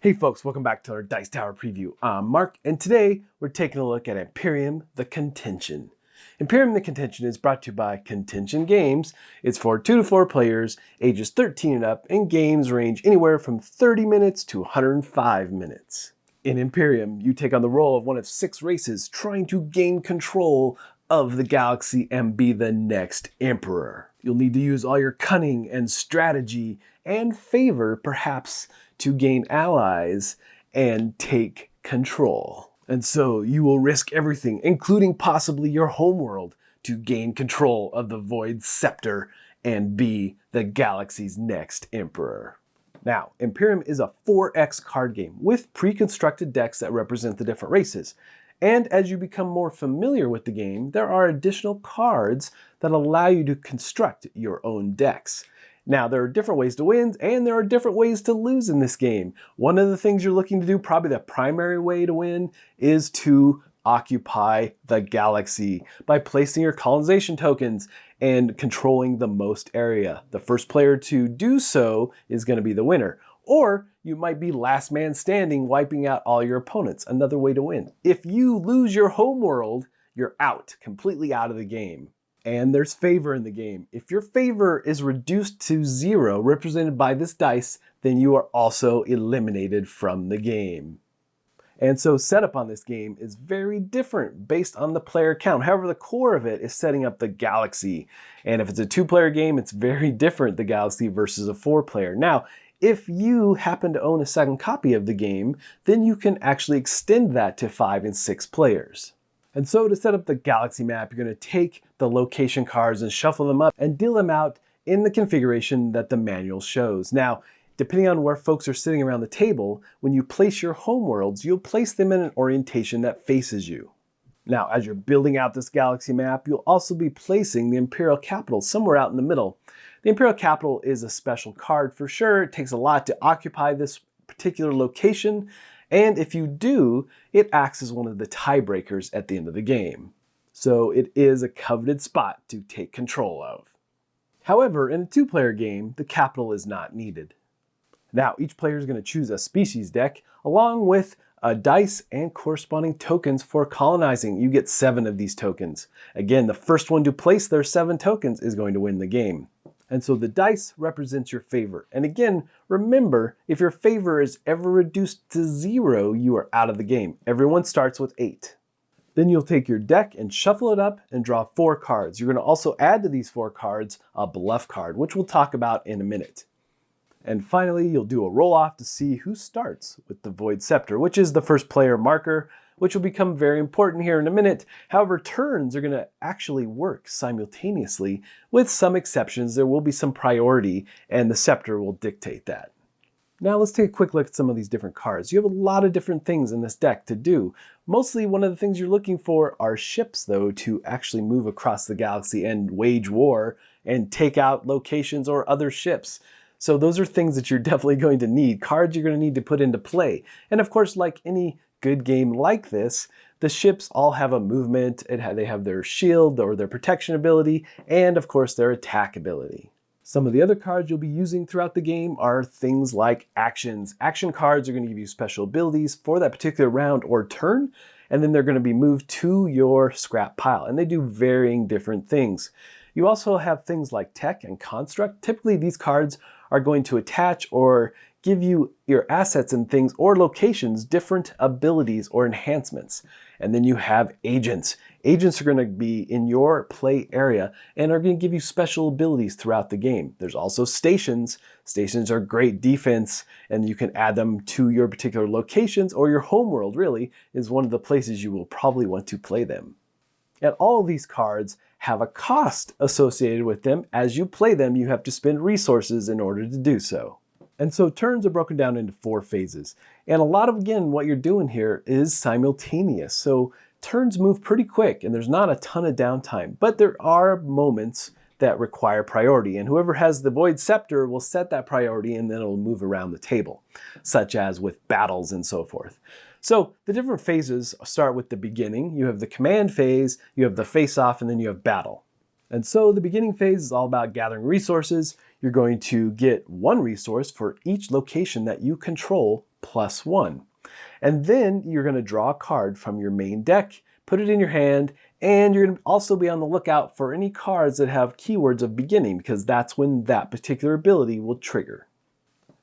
Hey folks, welcome back to our Dice Tower preview. I'm Mark, and today we're taking a look at Imperium The Contention. Imperium The Contention is brought to you by Contention Games. It's for 2 to 4 players, ages 13 and up, and games range anywhere from 30 minutes to 105 minutes. In Imperium, you take on the role of one of 6 races trying to gain control of the galaxy and be the next emperor. You'll need to use all your cunning and strategy and favor, perhaps, to gain allies and take control. And so you will risk everything, including possibly your homeworld, to gain control of the Void Scepter and be the galaxy's next emperor. Now, Imperium is a 4X card game with pre-constructed decks that represent the different races. And as you become more familiar with the game, there are additional cards that allow you to construct your own decks. Now, there are different ways to win, and there are different ways to lose in this game. One of the things you're looking to do, probably the primary way to win, is to occupy the galaxy by placing your colonization tokens and controlling the most area. The first player to do so is going to be the winner. Or you might be last man standing, wiping out all your opponents. Another way to win. If you lose your homeworld, you're out, completely out of the game. And there's favor in the game. If your favor is reduced to 0, represented by this dice, then you are also eliminated from the game. And so setup on this game is very different based on the player count. However, the core of it is setting up the galaxy. And if it's a 2-player game, it's very different, the galaxy versus a 4-player. Now, if you happen to own a second copy of the game, then you can actually extend that to 5 and 6 players. And so to set up the galaxy map, you're going to take the location cards and shuffle them up and deal them out in the configuration that the manual shows. Now, depending on where folks are sitting around the table, when you place your homeworlds, you'll place them in an orientation that faces you. Now, as you're building out this galaxy map, you'll also be placing the Imperial Capital somewhere out in the middle. The Imperial Capital is a special card for sure. It takes a lot to occupy this particular location. And if you do, it acts as one of the tiebreakers at the end of the game. So it is a coveted spot to take control of. However, in a 2-player game, the capital is not needed. Now, each player is going to choose a species deck along with a dice and corresponding tokens for colonizing. You get 7 of these tokens. Again, the first one to place their 7 tokens is going to win the game. And so the dice represents your favor. And again, remember, if your favor is ever reduced to 0, you are out of the game. Everyone starts with 8. Then you'll take your deck and shuffle it up and draw 4 cards. You're going to also add to these 4 cards a bluff card, which we'll talk about in a minute. And finally, you'll do a roll-off to see who starts with the Void Scepter, which is the first player marker, which will become very important here in a minute. However, turns are going to actually work simultaneously. With some exceptions, there will be some priority, and the Scepter will dictate that. Now let's take a quick look at some of these different cards. You have a lot of different things in this deck to do. Mostly one of the things you're looking for are ships, though, to actually move across the galaxy and wage war and take out locations or other ships. So those are things that you're definitely going to need, cards you're going to need to put into play. And of course, like any good game like this, the ships all have a movement, they have their shield or their protection ability, and of course their attack ability. Some of the other cards you'll be using throughout the game are things like actions. Action cards are going to give you special abilities for that particular round or turn, and then they're going to be moved to your scrap pile, and they do varying different things. You also have things like tech and construct. Typically these cards are going to attach or give you your assets and things or locations different abilities or enhancements. And then you have agents. Agents are going to be in your play area and are going to give you special abilities throughout the game. There's also stations. Stations are great defense, and you can add them to your particular locations, or your homeworld really is one of the places you will probably want to play them. And all of these cards have a cost associated with them. As you play them, you have to spend resources in order to do so. And so turns are broken down into 4 phases. And a lot of, again, what you're doing here is simultaneous. So turns move pretty quick and there's not a ton of downtime, but there are moments that require priority. And whoever has the Void Scepter will set that priority and then it'll move around the table, such as with battles and so forth. So the different phases start with the beginning. You have the command phase, you have the face-off, and then you have battle. And so the beginning phase is all about gathering resources. You're going to get one resource for each location that you control plus one. And then you're going to draw a card from your main deck, put it in your hand, and you're going to also be on the lookout for any cards that have keywords of beginning, because that's when that particular ability will trigger.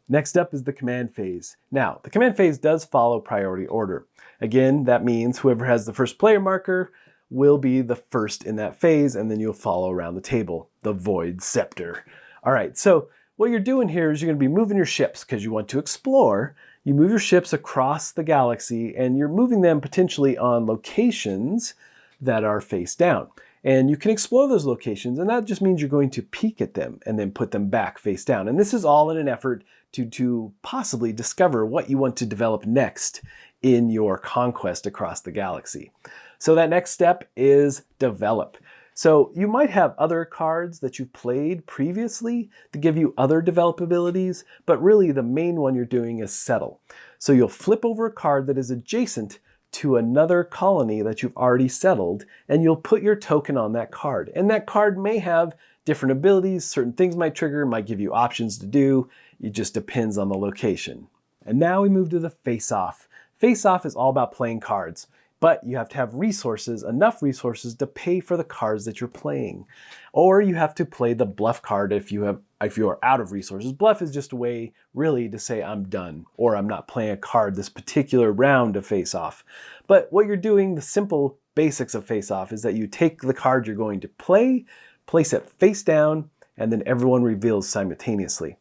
Next up is the command phase. Now, the command phase does follow priority order. Again, that means whoever has the first player marker will be the first in that phase, and then you'll follow around the table, the Void Scepter. All right, so what you're doing here is you're going to be moving your ships because you want to explore. You move your ships across the galaxy, and you're moving them potentially on locations that are face down. And you can explore those locations, and that just means you're going to peek at them and then put them back face down. And this is all in an effort to possibly discover what you want to develop next in your conquest across the galaxy. So that next step is develop. So you might have other cards that you've played previously to give you other develop abilities, but really the main one you're doing is settle. So you'll flip over a card that is adjacent to another colony that you've already settled, and you'll put your token on that card. And that card may have different abilities, certain things might trigger, might give you options to do. It just depends on the location. And now we move to the face-off. Face-off is all about playing cards, but you have to have resources, enough resources to pay for the cards that you're playing. Or you have to play the bluff card if you are out of resources. Bluff is just a way really to say I'm done, or I'm not playing a card this particular round of face-off. But what you're doing, the simple basics of face-off, is that you take the card you're going to play, place it face down, and then everyone reveals simultaneously.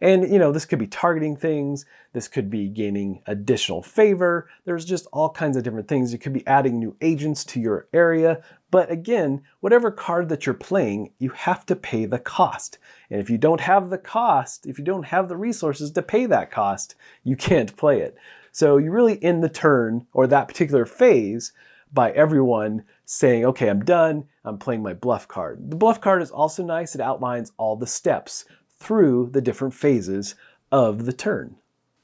And this could be targeting things, this could be gaining additional favor, there's just all kinds of different things. You could be adding new agents to your area, but again, whatever card that you're playing, you have to pay the cost. And if you don't have the cost, if you don't have the resources to pay that cost, you can't play it. So you really end the turn, or that particular phase, by everyone saying, okay, I'm done, I'm playing my bluff card. The bluff card is also nice, it outlines all the steps through the different phases of the turn.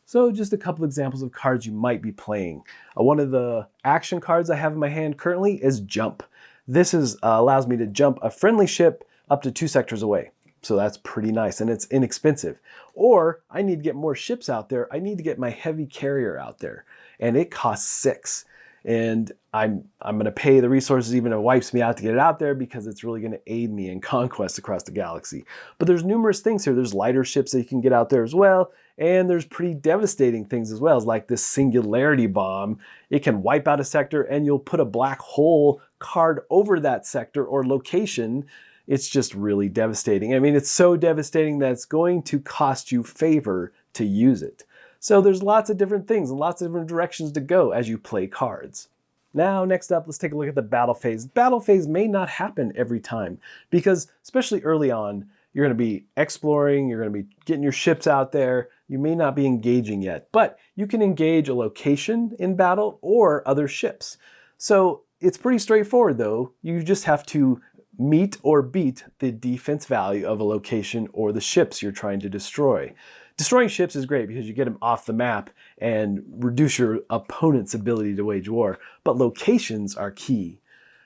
So just a couple examples of cards you might be playing. One of the action cards I have in my hand currently is Jump. This allows me to jump a friendly ship up to 2 sectors away. So that's pretty nice, and it's inexpensive. Or I need to get more ships out there, I need to get my heavy carrier out there, and it costs 6. And I'm going to pay the resources even if it wipes me out to get it out there, because it's really going to aid me in conquest across the galaxy. But there's numerous things here. There's lighter ships that you can get out there as well, and there's pretty devastating things as well, like this singularity bomb. It can wipe out a sector, and you'll put a black hole card over that sector or location. It's just really devastating. I mean, it's so devastating that it's going to cost you favor to use it. So there's lots of different things and lots of different directions to go as you play cards. Now, next up, let's take a look at the battle phase. Battle phase may not happen every time, because especially early on, you're going to be exploring, you're going to be getting your ships out there, you may not be engaging yet, but you can engage a location in battle or other ships. So it's pretty straightforward though. You just have to meet or beat the defense value of a location or the ships you're trying to destroy. Destroying ships is great because you get them off the map and reduce your opponent's ability to wage war, but locations are key.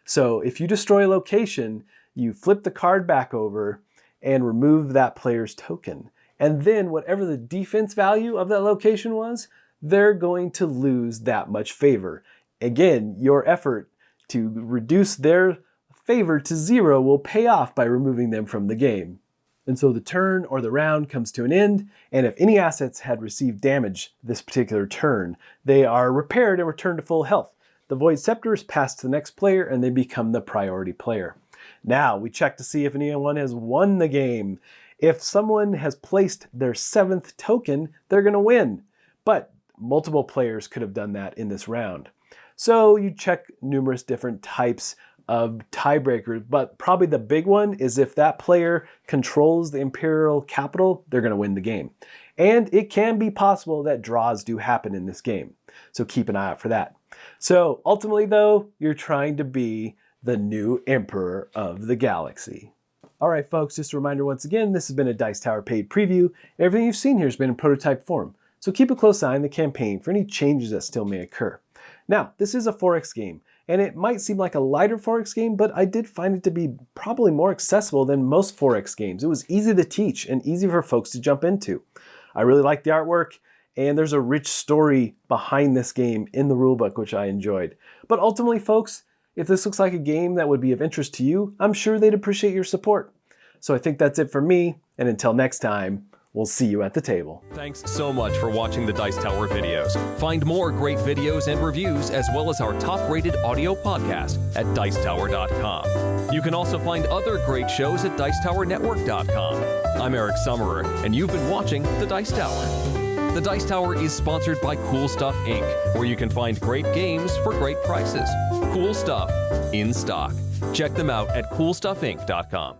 So if you destroy a location, you flip the card back over and remove that player's token. And then whatever the defense value of that location was, they're going to lose that much favor. Again, your effort to reduce their favor to 0 will pay off by removing them from the game. And so the turn or the round comes to an end, and if any assets had received damage this particular turn, they are repaired and returned to full health. The Void Scepter is passed to the next player, and they become the priority player. Now we check to see if anyone has won the game. If someone has placed their 7th token, they're going to win. But multiple players could have done that in this round. So you check numerous different types of tiebreakers, but probably the big one is if that player controls the Imperial capital, they're going to win the game. And it can be possible that draws do happen in this game. So keep an eye out for that. So ultimately though, you're trying to be the new Emperor of the Galaxy. All right, folks, just a reminder once again, this has been a Dice Tower paid preview. Everything you've seen here has been in prototype form. So keep a close eye on the campaign for any changes that still may occur. Now, this is a 4X game, and it might seem like a lighter 4X game, but I did find it to be probably more accessible than most 4X games. It was easy to teach and easy for folks to jump into. I really liked the artwork, and there's a rich story behind this game in the rulebook, which I enjoyed. But ultimately, folks, if this looks like a game that would be of interest to you, I'm sure they'd appreciate your support. So I think that's it for me, and until next time, we'll see you at the table. Thanks so much for watching the Dice Tower videos. Find more great videos and reviews, as well as our top-rated audio podcast at Dicetower.com. You can also find other great shows at Dicetowernetwork.com. I'm Eric Summerer, and you've been watching The Dice Tower. The Dice Tower is sponsored by Cool Stuff Inc., where you can find great games for great prices. Cool stuff in stock. Check them out at CoolStuffInc.com.